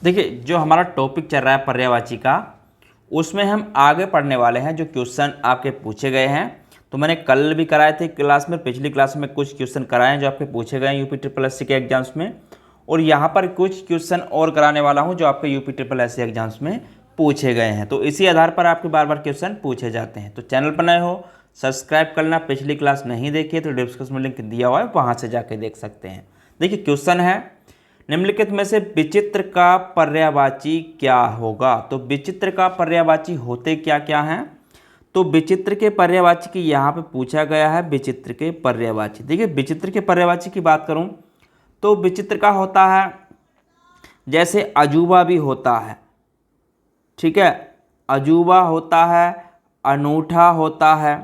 देखिए जो हमारा टॉपिक चल रहा है पर्यायवाची का, उसमें हम आगे पढ़ने वाले हैं। जो क्वेश्चन आपके पूछे गए हैं, तो मैंने कल भी कराए थे क्लास में, पिछली क्लास में कुछ क्वेश्चन कराए हैं जो आपके पूछे गए हैं यूपी ट्रिपल एससी के एग्जाम्स में, और यहाँ पर कुछ क्वेश्चन और कराने वाला हूँ जो आपके यूपी ट्रिपल एससी एग्जाम्स में पूछे गए हैं। तो इसी आधार पर आपके बार बार क्वेश्चन पूछे जाते हैं। तो चैनल पर नए हो सब्सक्राइब करना, पिछली क्लास नहीं देखी है तो डिस्क्रिप्शन में लिंक दिया हुआ है, वहाँ से जाके देख सकते हैं। देखिए क्वेश्चन है, निम्नलिखित में से विचित्र का पर्यायवाची क्या होगा। तो विचित्र का पर्यायवाची होते क्या क्या हैं, तो विचित्र के पर्यायवाची की यहाँ पे पूछा गया है। विचित्र के पर्यायवाची, देखिए विचित्र के पर्यायवाची की बात करूँ तो विचित्र का होता है जैसे अजूबा भी होता है, ठीक है, अजूबा होता है, अनूठा होता है,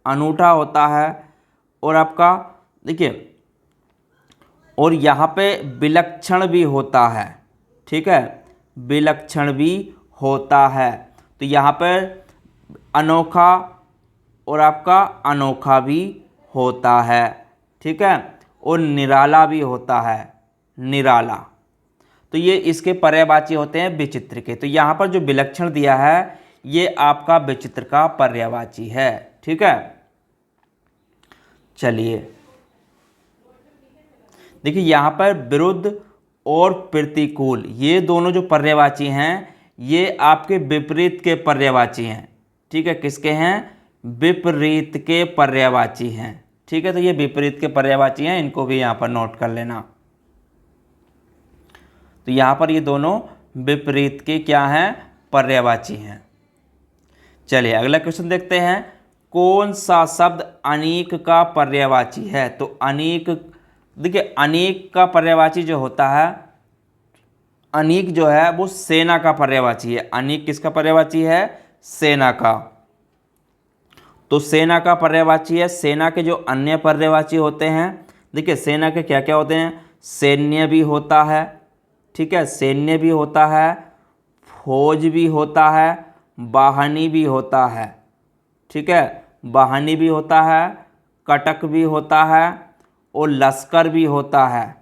अनूठा होता है, और आपका देखिए और यहाँ पे विलक्षण भी होता है, ठीक है, विलक्षण भी होता है। तो यहाँ पर अनोखा और आपका अनोखा भी होता है, ठीक है, और निराला भी होता है, निराला। तो ये इसके पर्यायवाची होते हैं विचित्र के। तो यहाँ पर जो विलक्षण दिया है ये आपका विचित्र का पर्यायवाची है, ठीक है। चलिए देखिए यहाँ पर विरुद्ध और प्रतिकूल, ये दोनों जो पर्यायवाची हैं ये आपके विपरीत के पर्यायवाची हैं, ठीक है। किसके हैं? विपरीत के पर्यायवाची हैं, ठीक है। तो ये विपरीत के पर्यायवाची हैं, इनको भी यहाँ पर नोट कर लेना। तो यहाँ पर ये दोनों विपरीत के क्या हैं? पर्यायवाची हैं। चलिए अगला क्वेश्चन देखते हैं, कौन सा शब्द अनेक का पर्यायवाची है। तो अनेक, देखिए अनेक का पर्यायवाची जो होता है, अनेक जो है वो सेना का पर्यायवाची है। अनेक किसका पर्यायवाची है? सेना का। तो सेना का पर्यायवाची है। सेना के जो अन्य पर्यायवाची होते हैं, देखिए सेना के क्या क्या होते हैं? सैन्य भी होता है, ठीक है, सैन्य भी होता है, फौज भी होता है, वाहनी भी होता है, ठीक है, वाहनी भी होता है, कटक भी होता है, और लश्कर भी होता है,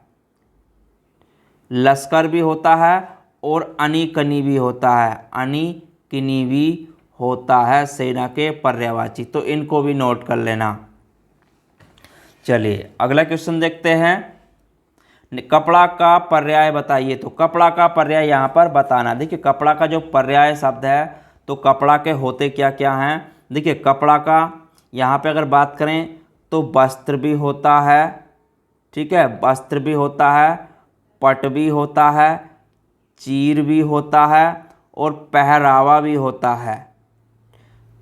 लश्कर भी होता है, और अनिकनी भी होता है, अनिकनी भी होता है सेना के पर्यायवाची। तो इनको भी नोट कर लेना। चलिए अगला क्वेश्चन देखते हैं, कपड़ा का पर्याय बताइए। तो कपड़ा का पर्याय यहाँ पर बताना। देखिए कपड़ा का जो पर्याय शब्द है, तो कपड़ा के होते क्या क्या हैं। देखिए कपड़ा का यहाँ पे अगर बात करें तो वस्त्र भी होता है, ठीक है, वस्त्र भी होता है, पट भी होता है, चीर भी होता है, और पहरावा भी होता है,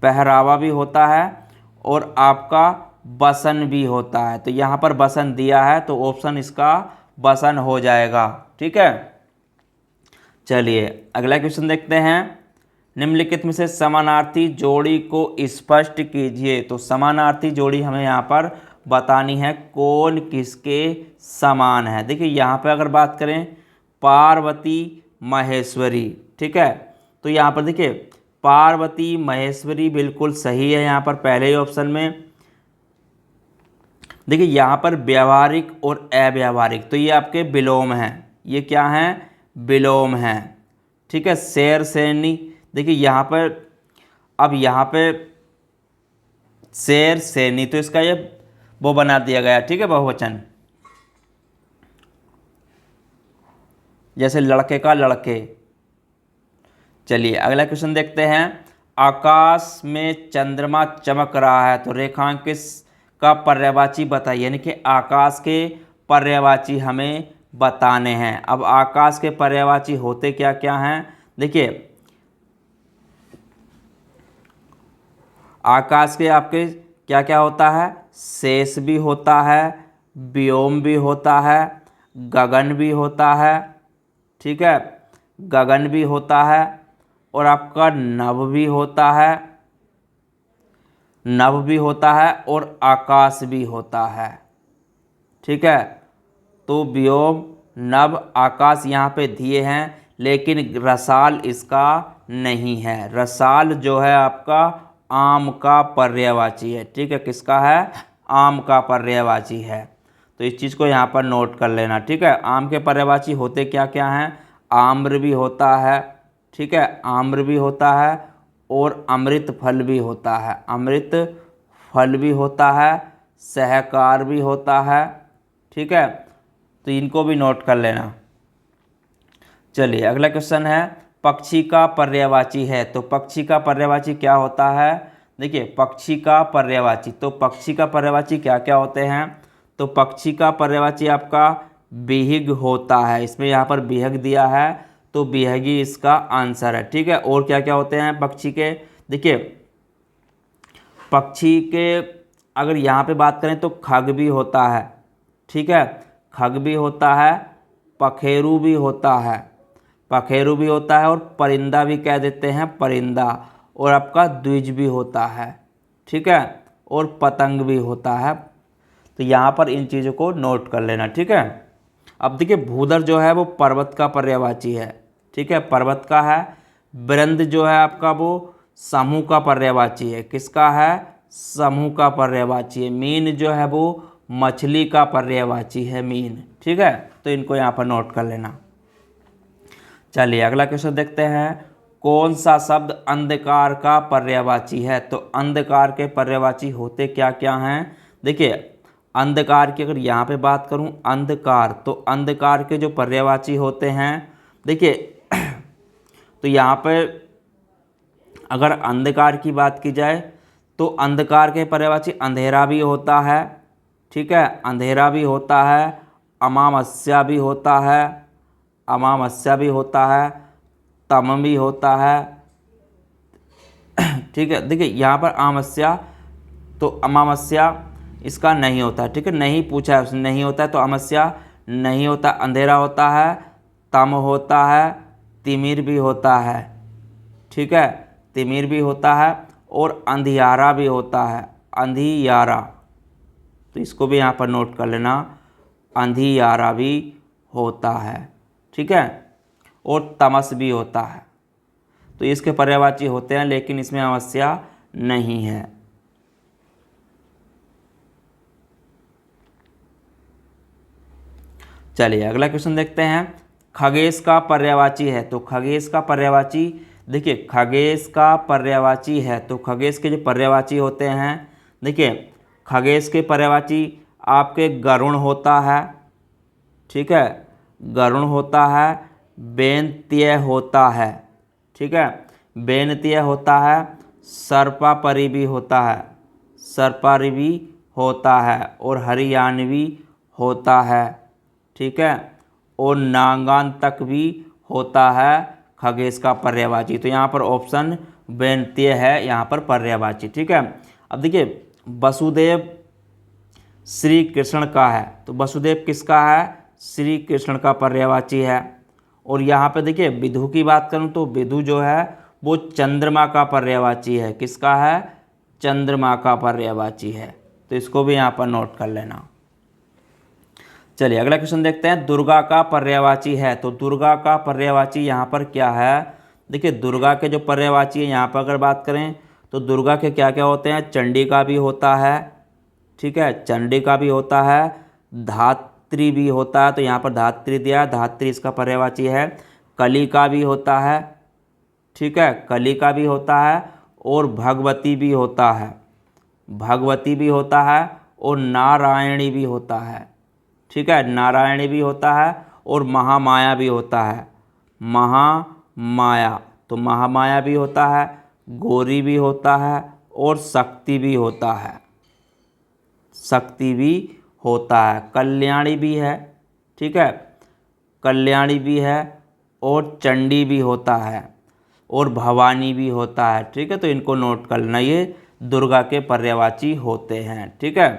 पहरावा भी होता है, और आपका बसन भी होता है। तो यहाँ पर बसन दिया है तो ऑप्शन इसका बसन हो जाएगा, ठीक है। चलिए अगला क्वेश्चन देखते हैं, निम्नलिखित में से समानार्थी जोड़ी को स्पष्ट कीजिए। तो समानार्थी जोड़ी हमें यहाँ पर बतानी है, कौन किसके समान है। देखिए यहाँ पे अगर बात करें पार्वती महेश्वरी, ठीक है, तो यहाँ पर देखिए पार्वती महेश्वरी बिल्कुल सही है यहाँ पर पहले ही ऑप्शन में। देखिए यहाँ पर व्यवहारिक और अव्यावहारिक, तो ये आपके विलोम हैं, ये क्या हैं? विलोम हैं, ठीक है। शेर सैनी, देखिए यहाँ पर, अब यहाँ पे शेर सैनी, तो इसका ये वो बना दिया गया, ठीक है, बहुवचन, जैसे लड़के का लड़के। चलिए अगला क्वेश्चन देखते हैं, आकाश में चंद्रमा चमक रहा है, तो रेखांकित का पर्यायवाची बताइए। यानी कि आकाश के पर्यायवाची हमें बताने हैं। अब आकाश के पर्यायवाची होते क्या क्या हैं? देखिए आकाश के आपके क्या क्या होता है? शेष भी होता है, व्योम भी होता है, गगन भी होता है, ठीक है, गगन भी होता है, और आपका नभ भी होता है, नभ भी होता है, और आकाश भी होता है, ठीक है। तो व्योम, नभ, आकाश यहाँ पे दिए हैं, लेकिन रसाल इसका नहीं है। रसाल जो है आपका आम का पर्यायवाची है, ठीक है, किसका है? आम का पर्यायवाची है। तो इस चीज़ को यहाँ पर नोट कर लेना, ठीक है। आम के पर्यायवाची होते क्या क्या हैं? आम्र भी होता है, ठीक है, आम्र भी होता है, और अमृत फल भी होता है, अमृत फल भी होता है, सहकार भी होता है, ठीक है। तो इनको भी नोट कर लेना। चलिए अगला क्वेश्चन है, पक्षी का पर्यायवाची है। तो पक्षी का पर्यायवाची क्या होता है? देखिए पक्षी का पर्यायवाची, तो पक्षी का पर्यायवाची क्या क्या होते हैं? तो पक्षी का पर्यायवाची आपका बिहग होता है। इसमें यहाँ पर बिहग दिया है तो बिहगी इसका आंसर है, ठीक है। और क्या क्या होते हैं पक्षी के? देखिए पक्षी के अगर यहाँ पे बात करें तो खग भी होता है, ठीक है, खग भी होता है, पखेरु भी होता है, पखेरु भी होता है, और परिंदा भी कह देते हैं, परिंदा, और आपका द्विज भी होता है, ठीक है, और पतंग भी होता है। तो यहाँ पर इन चीज़ों को नोट कर लेना, ठीक है। अब देखिए भूधर जो है वो पर्वत का पर्यायवाची है, ठीक है, पर्वत का है। बिरंद जो है आपका वो समूह का पर्यायवाची है। किसका है? समूह का पर्यायवाची है। मीन जो है वो मछली का पर्यायवाची है, मीन, ठीक है। तो इनको यहाँ पर नोट कर लेना। चलिए अगला क्वेश्चन देखते हैं, कौन सा शब्द अंधकार का पर्यायवाची है? तो अंधकार के पर्यायवाची होते क्या क्या हैं? देखिए अंधकार की अगर यहाँ पे बात करूँ अंधकार, तो अंधकार के जो पर्यायवाची होते हैं, देखिए तो यहाँ पे अगर अंधकार की बात की जाए तो अंधकार के पर्यायवाची अंधेरा भी होता है, ठीक है, अंधेरा भी होता है, अमावस्या भी होता है, अमावस्या भी होता है, तम भी होता है, ठीक है। देखिए यहाँ पर अमावस्या, तो अमावस्या इसका नहीं होता, ठीक है, नहीं पूछा है उसने, नहीं होता है तो अमावस्या नहीं होता। अंधेरा होता है, तम होता है, तिमिर भी होता है, ठीक है, तिमिर भी होता है, और अंधियारा भी होता है, अंधियारा। तो इसको भी यहाँ पर नोट कर लेना, अंधियारा भी होता है, ठीक है, और तमस भी होता है। तो इसके पर्यायवाची होते हैं लेकिन इसमें अमावस्या नहीं है। चलिए अगला क्वेश्चन देखते हैं, खगेश का पर्यायवाची है। तो खगेश का पर्यायवाची, देखिए खगेश का पर्यायवाची है, तो खगेश के जो पर्यायवाची होते हैं, देखिए खगेश के पर्यायवाची आपके गरुण होता है, ठीक है, गरुण होता है, बेनतीय होता है, ठीक है, बेनतीय होता है, सर्पापरि भी होता है, सर्पारि भी होता है, और हरियाणवी होता है, ठीक है, और नागांतक भी होता है खगेश का पर्यायवाची। तो यहाँ पर ऑप्शन बेनतीय है यहाँ पर पर्यायवाची, ठीक है। अब देखिए वसुदेव श्री कृष्ण का है, तो वसुदेव किसका है? श्री कृष्ण का पर्यायवाची है। और यहाँ पे देखिए विधु की बात करूँ तो विधु जो है वो चंद्रमा का पर्यायवाची है। किसका है? चंद्रमा का पर्यायवाची है। तो इसको भी यहाँ पर नोट कर लेना। चलिए अगला क्वेश्चन देखते हैं, दुर्गा का पर्यायवाची है। तो दुर्गा का पर्यायवाची यहाँ पर क्या है? देखिए दुर्गा के जो पर्यायवाची है यहाँ पर अगर बात करें तो दुर्गा के क्या क्या होते हैं? चंडी का भी होता है, ठीक है, चंडी का भी होता है, धात्री भी होता है, तो यहाँ पर धात्री दिया, धात्री इसका पर्यायवाची है। कली का भी होता है, ठीक है, कली का भी होता है, और भगवती भी होता है, भगवती भी होता है, और नारायणी भी होता है, ठीक है, नारायणी भी होता है, और महामाया भी होता है, महामाया, तो महामाया भी होता है, गौरी भी होता है, और शक्ति भी होता है, शक्ति भी होता है, कल्याणी भी है, ठीक है, कल्याणी भी है, और चंडी भी होता है, और भवानी भी होता है, ठीक है। तो इनको नोट कर लेना, ये दुर्गा के पर्यायवाची होते हैं, ठीक है।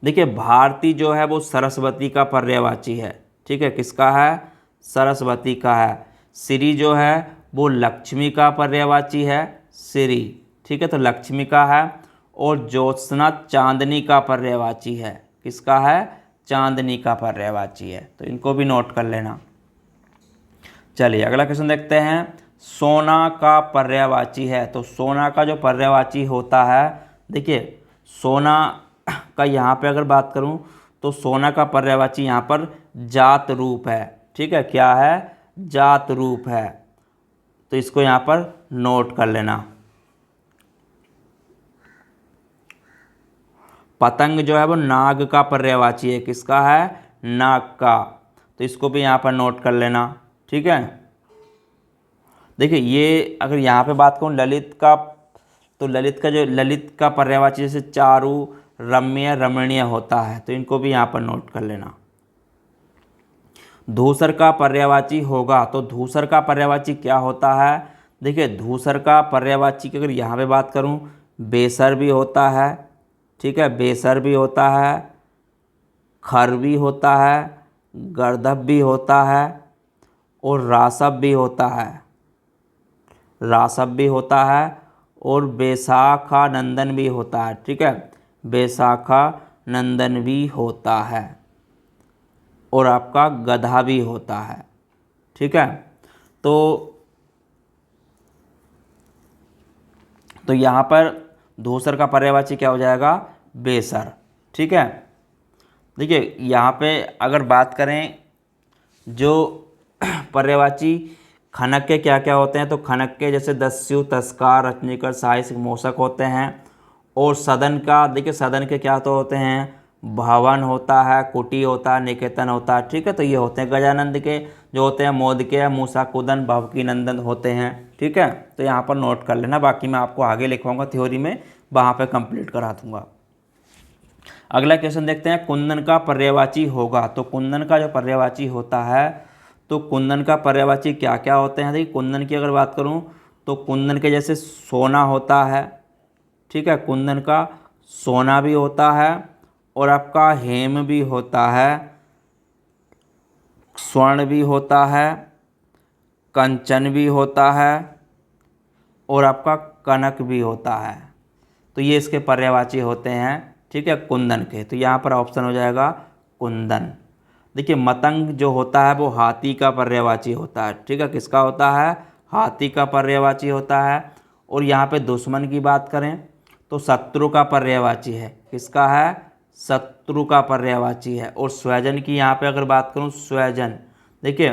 देखिए भारती जो है वो सरस्वती का पर्यायवाची है, ठीक है, किसका है? सरस्वती का है। श्री जो है वो लक्ष्मी का पर्यायवाची है, श्री, ठीक है, तो लक्ष्मी का है। और ज्योत्सना चांदनी का पर्यायवाची है। किसका है? चांदनी का पर्यायवाची है। तो इनको भी नोट कर लेना। चलिए अगला क्वेश्चन देखते हैं, सोना का पर्यायवाची है। तो सोना का जो पर्यायवाची होता है, देखिए सोना का यहाँ पे अगर बात करूँ तो सोना का पर्यायवाची यहाँ पर जात रूप है, ठीक है, क्या है, जात रूप है। तो इसको यहाँ पर नोट कर लेना। पतंग जो है वो नाग का पर्यायवाची है, किसका है, नाग का। तो इसको भी यहाँ पर नोट कर लेना, ठीक है। देखिए ये अगर यहाँ पे बात करूँ ललित का, तो ललित का पर्यायवाची जैसे चारु, रम्य, रमणीय होता है, तो इनको भी यहाँ पर नोट कर लेना। धूसर का पर्यायवाची होगा, तो धूसर का पर्यायवाची क्या होता है, देखिए धूसर का पर्यायवाची की अगर यहाँ पे बात करूँ, बेसर भी होता है, ठीक है, बेसर भी होता है, खर भी होता है, गर्दभ भी होता है, और रासव भी होता है, रासव भी होता है, और बेसाखा नंदन भी होता है, ठीक है, बेसाखा नंदन भी होता है, और आपका गधा भी होता है, ठीक है। तो यहाँ पर धूसर का पर्यायवाची क्या हो जाएगा, बेसर, ठीक है। देखिए यहाँ पे अगर बात करें जो पर्यायवाची खनक के क्या क्या होते हैं, तो खनक के जैसे दस्यु, तस्कार, रचनीकर, सहायक, मोषक होते हैं। और सदन का, देखिए सदन के क्या तो होते हैं, भवन होता है, कुटी होता है, निकेतन होता है, ठीक है। तो ये होते हैं गजानंद के जो होते हैं, मोद के, मूसा कुदन, भवकी नंदन होते हैं, ठीक है। तो यहाँ पर नोट कर लेना, बाकी मैं आपको आगे लिखवाऊंगा थ्योरी में, वहाँ पे कंप्लीट करा दूंगा। अगला क्वेश्चन देखते हैं, कुंदन का पर्यायवाची होगा। तो कुंदन का जो पर्यायवाची होता है, तो कुंदन का पर्यायवाची क्या क्या होते हैं, देखिए कुंदन की अगर बात करूँ तो कुंदन के जैसे सोना होता है, ठीक है, कुंदन का सोना भी होता है, और आपका हेम भी होता है, स्वर्ण भी होता है, कंचन भी होता है, और आपका कनक भी होता है। तो ये इसके पर्यायवाची होते हैं, ठीक है, कुंदन के। तो यहाँ पर ऑप्शन हो जाएगा कुंदन। देखिए मतंग जो होता है वो हाथी का पर्यायवाची होता है, ठीक है, किसका होता है, हाथी का पर्यायवाची होता है। और यहाँ पे दुश्मन की बात करें तो शत्रु का पर्यायवाची है, किसका है, शत्रु का पर्यायवाची है। और स्वजन की यहाँ पे अगर बात करूँ, स्वजन, देखिए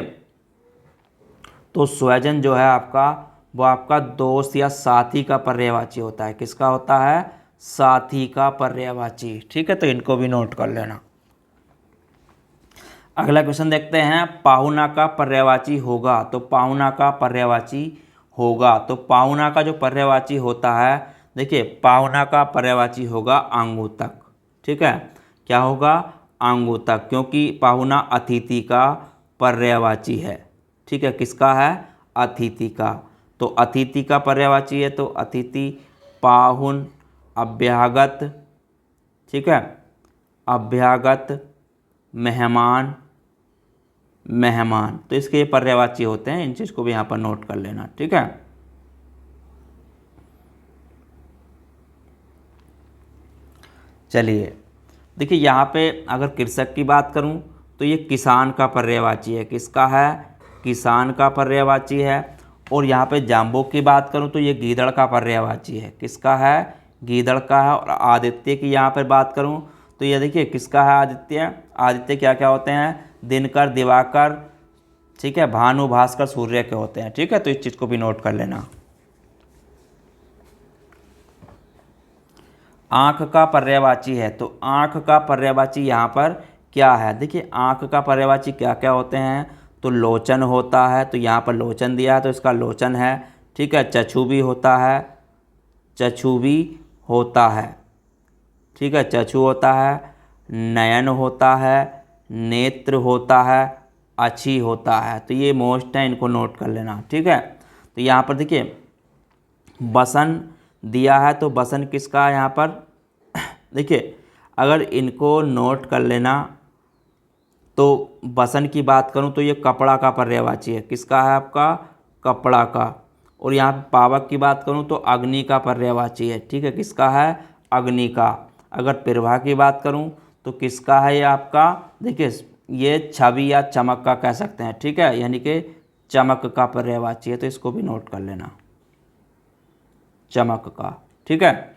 तो स्वजन जो है आपका, वो आपका दोस्त या साथी का पर्यायवाची होता है, किसका होता है, साथी का पर्यायवाची, ठीक है। तो इनको भी नोट कर लेना। अगला क्वेश्चन देखते हैं, पाहुना का पर्यायवाची होगा। तो पाहुना का पर्यायवाची होगा, तो पाहुना का जो पर्यायवाची होता है, देखिए पाहुना का पर्यायवाची होगा आंगूतक, ठीक है, क्या होगा, आंगूतक, क्योंकि पाहुना अतिथि का पर्यायवाची है, ठीक है, किसका है, अतिथि का। तो अतिथि का पर्यायवाची है, तो अतिथि, पाहुन, अभ्यागत, ठीक है, अभ्यागत, मेहमान, मेहमान। तो इसके ये पर्यायवाची होते हैं, इन चीज़ को भी यहाँ पर नोट कर लेना, ठीक है। चलिए देखिए यहाँ पे अगर कृषक की बात करूँ तो ये किसान का पर्यायवाची है, किसका है, किसान का पर्यायवाची है। और यहाँ पे जाम्बू की बात करूँ तो ये गीदड़ का पर्यायवाची है, किसका है, गीदड़ का है। और आदित्य की यहाँ पर बात करूँ तो ये देखिए किसका है, आदित्य। आदित्य क्या क्या होते हैं, दिनकर, दिवाकर, ठीक है, भानु, भास्कर, सूर्य के होते हैं, ठीक है। तो इस चीज़ को भी नोट कर लेना। आँख का पर्यायवाची है, तो आँख का पर्यायवाची यहाँ पर क्या है, देखिए आँख का पर्यायवाची क्या क्या होते हैं, तो लोचन होता है, तो यहाँ पर लोचन दिया है तो इसका लोचन है, ठीक है। चक्षु भी होता है, चक्षु भी होता है, ठीक है, चक्षु होता है, नयन होता है, नेत्र होता है, अच्छी होता है। तो ये मोस्ट है, इनको नोट कर लेना, ठीक है। तो यहाँ पर देखिए बसन दिया है, तो बसन किसका है यहाँ पर, देखिए अगर इनको नोट कर लेना तो बसन की बात करूँ तो ये कपड़ा का पर्यायवाची है, किसका है, आपका कपड़ा का। और यहाँ पे पावक की बात करूँ तो अग्नि का पर्यायवाची है, ठीक है, किसका है, अग्नि का। अगर प्रभा की बात करूँ तो किसका है ये आपका, देखिए ये छवि या चमक का कह सकते हैं, ठीक है, यानी कि चमक का पर्यायवाची है। तो इसको भी नोट कर लेना, चमक का, ठीक है।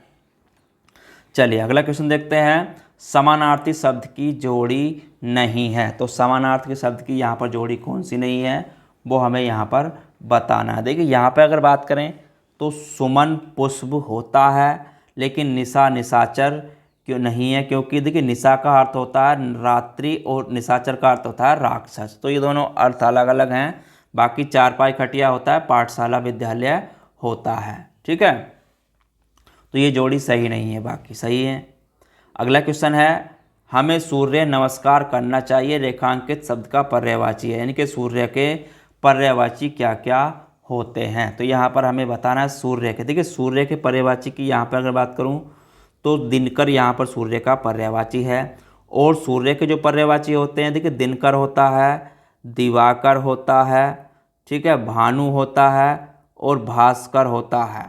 चलिए अगला क्वेश्चन देखते हैं, समानार्थी शब्द की जोड़ी नहीं है। तो समानार्थी शब्द की यहाँ पर जोड़ी कौन सी नहीं है वो हमें यहाँ पर बताना है। देखिए यहाँ पर अगर बात करें तो सुमन पुष्प होता है, लेकिन निशा निशाचर क्यों नहीं है, क्योंकि देखिए निशा का अर्थ होता है रात्रि और निशाचर का अर्थ होता है राक्षस। तो ये दोनों अर्थ अलग अलग हैं। बाकी चारपाई खटिया होता है, पाठशाला विद्यालय होता है। ठीक है, तो ये जोड़ी सही नहीं है, बाकी सही है। अगला क्वेश्चन है, हमें सूर्य नमस्कार करना चाहिए, रेखांकित शब्द का पर्यायवाची है, यानी कि सूर्य के पर्यायवाची क्या क्या होते हैं। तो यहाँ पर हमें बताना है सूर्य के। देखिए सूर्य के पर्यायवाची की यहाँ पर अगर बात करूँ तो दिनकर यहाँ पर सूर्य का पर्यायवाची है। और सूर्य के जो पर्यायवाची होते हैं, देखिए दिनकर होता है, दिवाकर होता है, ठीक है, भानु होता है और भास्कर होता है।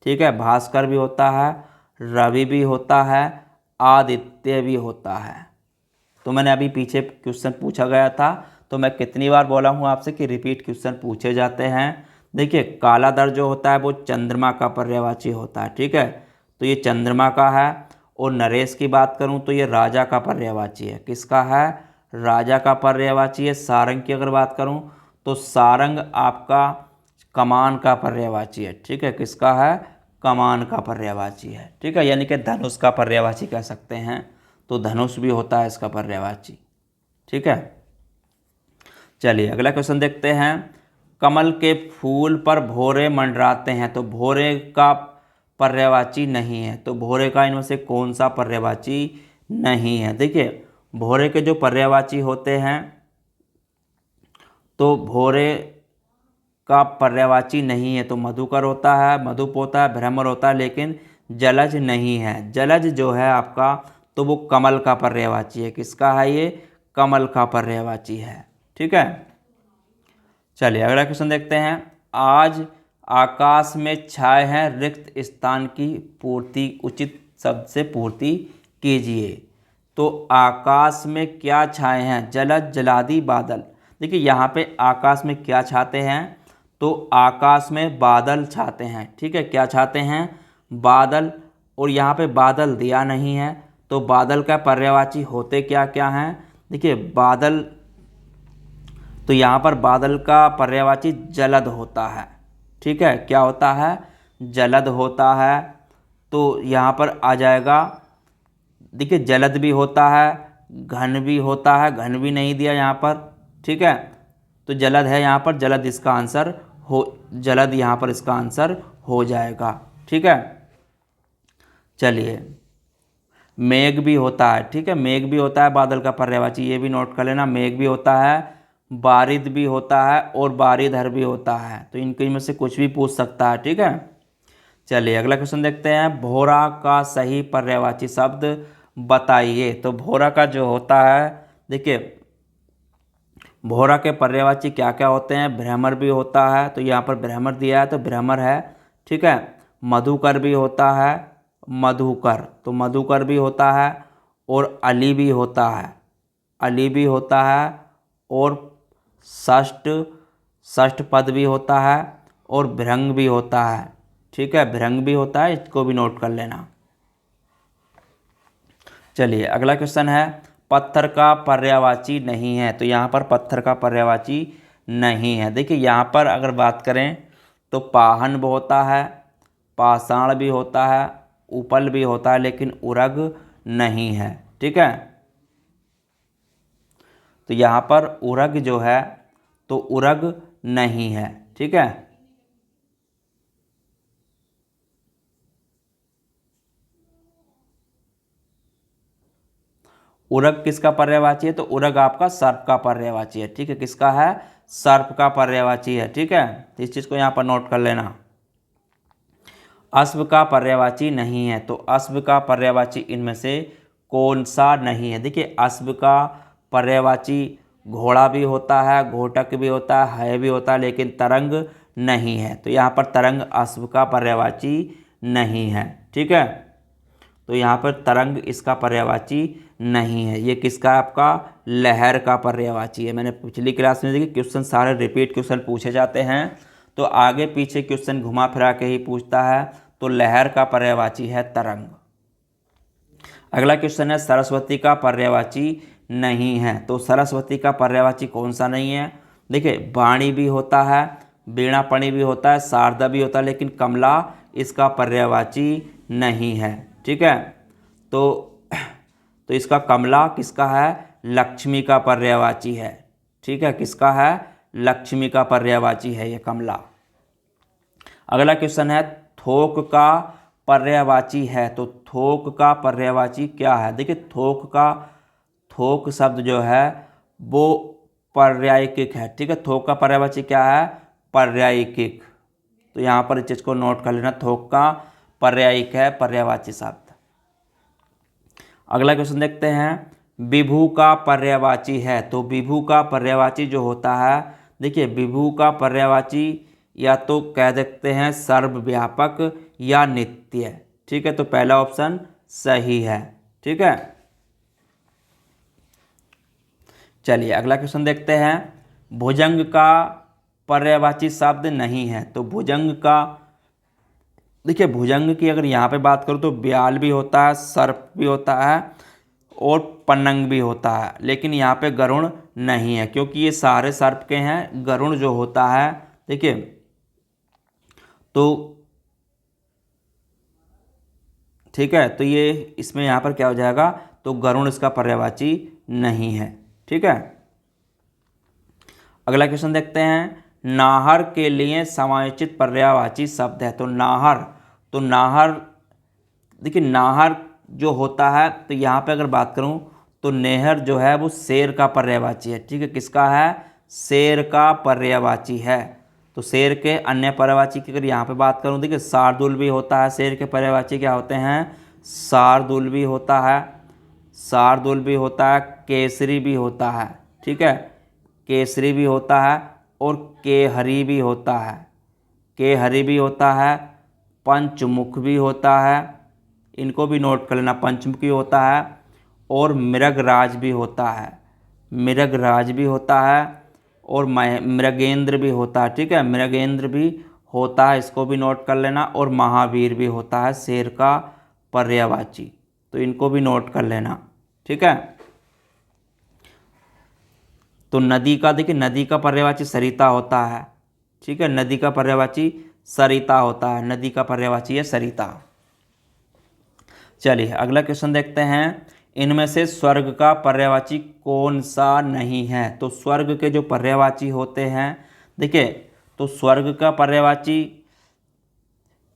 ठीक है, भास्कर भी होता है, रवि भी होता है, आदित्य भी होता है। तो मैंने अभी पीछे क्वेश्चन पूछा गया था, तो मैं कितनी बार बोला हूँ आपसे कि रिपीट क्वेश्चन पूछे जाते हैं। देखिए कालाधर जो होता है वो चंद्रमा का पर्यायवाची होता है। ठीक है, तो ये चंद्रमा का है। और नरेश की बात करूँ तो ये राजा का पर्यायवाची है। किसका है? राजा का पर्यायवाची है। सारंग की अगर बात करूँ तो सारंग आपका कमान का पर्यायवाची है। ठीक है, किसका है? कमान का पर्यायवाची है। ठीक है, यानी कि धनुष का पर्यायवाची कह सकते हैं। तो धनुष भी होता है इसका पर्यायवाची। ठीक है, चलिए अगला क्वेश्चन देखते हैं। कमल के फूल पर भौरे मंडराते हैं, तो भौरे का पर्यायवाची नहीं है। तो भौरे का इनमें से कौन सा पर्यायवाची नहीं है? देखिए भौरे के जो पर्यायवाची होते हैं, तो भौरे का पर्यायवाची नहीं है। तो मधुकर होता है, मधुप होता है, भ्रमर होता है, लेकिन जलज नहीं है। जलज जो है आपका, तो वो कमल का पर्यायवाची है। किसका है ये? कमल का पर्यायवाची है। ठीक है, चलिए अगला क्वेश्चन देखते हैं। आज आकाश में छाए हैं, रिक्त स्थान की पूर्ति उचित शब्द से पूर्ति कीजिए। तो आकाश में क्या छाए हैं? जलज, जलादि, बादल। देखिए यहाँ पे आकाश में क्या छाते हैं? तो आकाश में बादल छाते हैं। ठीक है, क्या छाते हैं? बादल। और यहाँ पे बादल दिया नहीं है, तो बादल का पर्यायवाची होते क्या क्या हैं? देखिए बादल, तो यहाँ पर बादल का पर्यायवाची जलद होता है। ठीक है, क्या होता है? जलद होता है। तो यहाँ पर आ जाएगा, देखिए जलद भी होता है, घन भी होता है, घन भी नहीं दिया यहाँ पर। ठीक है, तो जलद है यहाँ पर, जलद इसका आंसर हो, जलद यहाँ पर इसका आंसर हो जाएगा। ठीक है, चलिए मेघ भी होता है। ठीक है, मेघ भी होता है बादल का पर्यायवाची, ये भी नोट कर लेना। मेघ भी होता है, बारिद भी होता है और बारिधर भी होता है। तो इनके में से कुछ भी पूछ सकता है। ठीक है, चलिए अगला क्वेश्चन देखते हैं। भौरा का सही पर्यायवाची शब्द बताइए। तो भौरा का जो होता है, देखिए भौरा के पर्यायवाची क्या क्या होते हैं? भ्रमर भी होता है, तो यहाँ पर भ्रमर दिया है तो भ्रमर है। ठीक है, मधुकर भी होता है, मधुकर, तो मधुकर भी होता है। और अली भी होता है, अली भी होता है। और षष्ठ, षष्ठ पद भी होता है। और भृंग भी होता है। ठीक है, भृंग भी होता है, इसको भी नोट कर लेना। चलिए अगला क्वेश्चन है। पत्थर का पर्यायवाची नहीं है, तो यहाँ पर पत्थर का पर्यायवाची नहीं है। देखिए यहाँ पर अगर बात करें तो पाहन भी होता है, पाषाण भी होता है, उपल भी होता है, लेकिन उरग नहीं है। ठीक है, तो यहाँ पर उरग जो है, तो उरग नहीं है। ठीक है, उरग किसका पर्यायवाची है? तो उरग आपका सर्प का पर्यायवाची है। ठीक है, किसका है? सर्प का पर्यायवाची है। ठीक है, तो इस चीज़ को यहाँ पर नोट कर लेना। अश्व का पर्यायवाची नहीं है, तो अश्व का पर्यायवाची इनमें से कौन सा नहीं है? देखिए अश्व का पर्यायवाची घोड़ा भी होता है, घोटक भी होता है भी होता है, लेकिन तरंग नहीं है। तो यहाँ पर तरंग अश्व का पर्यायवाची नहीं है। ठीक है, तो यहाँ पर तरंग इसका पर्यायवाची नहीं है। ये किसका है? आपका लहर का पर्यायवाची है। मैंने पिछली क्लास में देखिए क्वेश्चन सारे रिपीट क्वेश्चन पूछे जाते हैं, तो आगे पीछे क्वेश्चन घुमा फिरा के ही पूछता है। तो लहर का पर्यायवाची है तरंग। अगला क्वेश्चन है सरस्वती का पर्यायवाची नहीं है। तो सरस्वती का पर्यायवाची कौन सा नहीं है? देखिए वाणी भी होता है, वीणापणी भी होता है, शारदा भी होता है, लेकिन कमला इसका पर्यायवाची नहीं है। ठीक है, तो इसका कमला किसका है? लक्ष्मी का पर्यायवाची है। ठीक है, किसका है? लक्ष्मी का पर्यायवाची है ये कमला। अगला क्वेश्चन है थोक का पर्यायवाची है। तो थोक का पर्यायवाची क्या है? देखिए थोक शब्द जो है वो पर्यायिक है। ठीक है, थोक का पर्यायवाची क्या है? पर्यायिक। तो यहाँ पर इस चीज को नोट कर लेना, थोक का पर्यायिक है पर्यायवाची शब्द। अगला क्वेश्चन देखते हैं विभु का पर्यायवाची है। तो विभु का पर्यायवाची जो होता है, देखिए विभु का पर्यायवाची या तो कह सकते हैं सर्वव्यापक या नित्य। ठीक है, तो पहला ऑप्शन सही है। ठीक है, चलिए अगला क्वेश्चन देखते हैं भुजंग का पर्यायवाची शब्द नहीं है। तो भुजंग का, देखिए भुजंग की अगर यहाँ पे बात करूँ तो ब्याल भी होता है, सर्प भी होता है और पन्नंग भी होता है, लेकिन यहाँ पे गरुण नहीं है क्योंकि ये सारे सर्प के हैं। गरुण जो होता है, देखिए तो ठीक है, तो ये इसमें यहाँ पर क्या हो जाएगा? तो गरुण इसका पर्यायवाची नहीं है। ठीक है, अगला क्वेश्चन देखते हैं नाहर के लिए समायोजित पर्यायवाची शब्द है। तो नाहर देखिए नाहर जो होता है, तो यहाँ पे अगर बात करूँ तो नेहर जो है वो शेर का पर्यायवाची है। ठीक है, किसका है? शेर का पर्यायवाची है। तो शेर के अन्य पर्यायवाची की अगर यहाँ पे बात करूँ, देखिए शार्दूल भी होता है। शेर के पर्यायवाची क्या होते हैं? शार्दूल भी होता है, केसरी भी होता है। ठीक है, केसरी भी होता है और केहरी भी होता है, पंचमुख भी होता है, इनको भी नोट कर लेना, पंचमुखी होता है, और मृगराज भी होता है, और मृगेंद्र भी होता है। ठीक है, मृगेंद्र भी होता है, इसको भी नोट कर लेना, और महावीर भी होता है शेर का पर्यायवाची, तो इनको भी नोट कर लेना। ठीक है, तो नदी का, देखिए नदी का पर्यायवाची सरिता होता है। ठीक है, नदी का पर्यायवाची सरिता होता है, नदी का पर्यायवाची है सरिता। चलिए अगला क्वेश्चन देखते हैं इनमें से स्वर्ग का पर्यायवाची कौन सा नहीं है। तो स्वर्ग के जो पर्यायवाची होते हैं, देखिए तो स्वर्ग का पर्यायवाची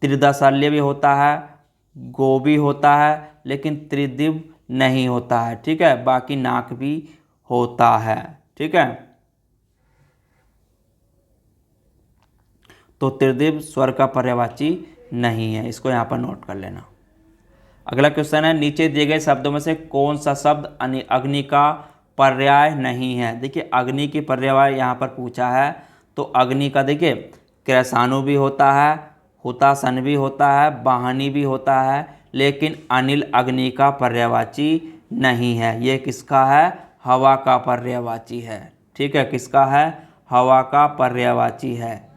त्रिदशाल्य भी होता है, गो भी होता है, लेकिन त्रिदिव नहीं होता है। ठीक है, बाकी नाक भी होता है। ठीक है, तो त्रिदिव स्वर्ग का पर्यायवाची नहीं है, इसको यहाँ पर नोट कर लेना। अगला क्वेश्चन है नीचे दिए गए शब्दों में से कौन सा शब्द अग्नि का पर्याय नहीं है। देखिए अग्नि की पर्याय यहाँ पर पूछा है, तो अग्नि का देखिए कृशाणु भी होता है, हुतासन भी होता है, वाहनी भी होता है, लेकिन अनिल अग्नि का पर्यायवाची नहीं है। ये किसका है? हवा का पर्यायवाची है। ठीक है, किसका है? हवा का पर्यायवाची है।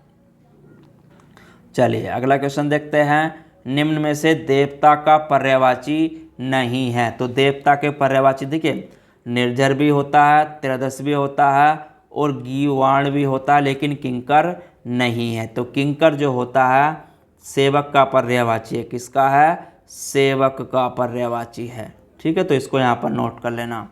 चलिए अगला क्वेश्चन देखते हैं निम्न में से देवता का पर्यायवाची नहीं है। तो देवता के पर्यायवाची देखिए निर्जर भी होता है, त्रयोदश भी होता है, और गीवाण भी होता है, लेकिन किंकर नहीं है। तो किंकर जो होता है सेवक का पर्यायवाची है। किसका है? सेवक का पर्यायवाची है। ठीक है, तो इसको यहाँ पर नोट कर लेना।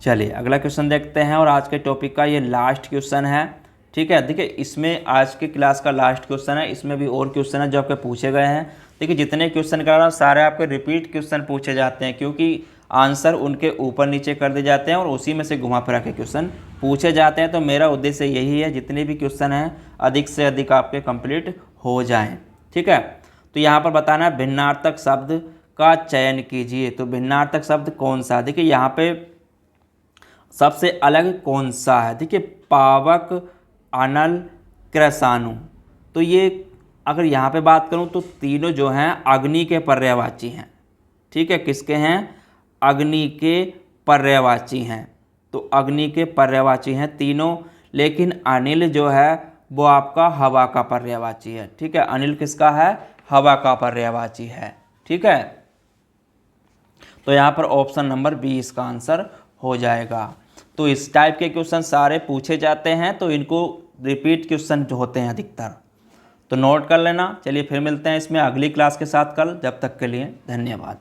चलिए अगला क्वेश्चन देखते हैं, और आज के टॉपिक का ये लास्ट क्वेश्चन है। ठीक है, देखिए इसमें आज के क्लास का लास्ट क्वेश्चन है, इसमें भी और क्वेश्चन है जो आपके पूछे गए हैं। देखिए जितने क्वेश्चन कर रहा हूँ सारे आपके रिपीट क्वेश्चन पूछे जाते हैं, क्योंकि आंसर उनके ऊपर नीचे कर दिए जाते हैं और उसी में से घुमा फिरा के क्वेश्चन पूछे जाते हैं। तो मेरा उद्देश्य यही है जितने भी क्वेश्चन हैं अधिक से अधिक आपके कंप्लीट हो जाएं। ठीक है, तो यहाँ पर बताना है भिन्नार्थक शब्द का चयन कीजिए। तो भिन्नार्थक शब्द कौन सा? देखिए यहाँ पे सबसे अलग कौन सा है? देखिए पावक, अनल, कृशाणु। तो ये अगर यहाँ पे बात करूँ तो तीनों जो हैं अग्नि के पर्यायवाची हैं। ठीक है, किसके हैं? अग्नि के पर्यायवाची हैं। तो अग्नि के पर्यायवाची हैं तीनों, लेकिन अनिल जो है वो आपका हवा का पर्यायवाची है। ठीक है, अनिल किसका है? हवा का पर्यायवाची है। ठीक है, तो यहाँ पर ऑप्शन नंबर बी इसका आंसर हो जाएगा। तो इस टाइप के क्वेश्चन सारे पूछे जाते हैं, तो इनको रिपीट क्वेश्चन जो होते हैं अधिकतर, तो नोट कर लेना। चलिए फिर मिलते हैं इसमें अगली क्लास के साथ कल, जब तक के लिए धन्यवाद।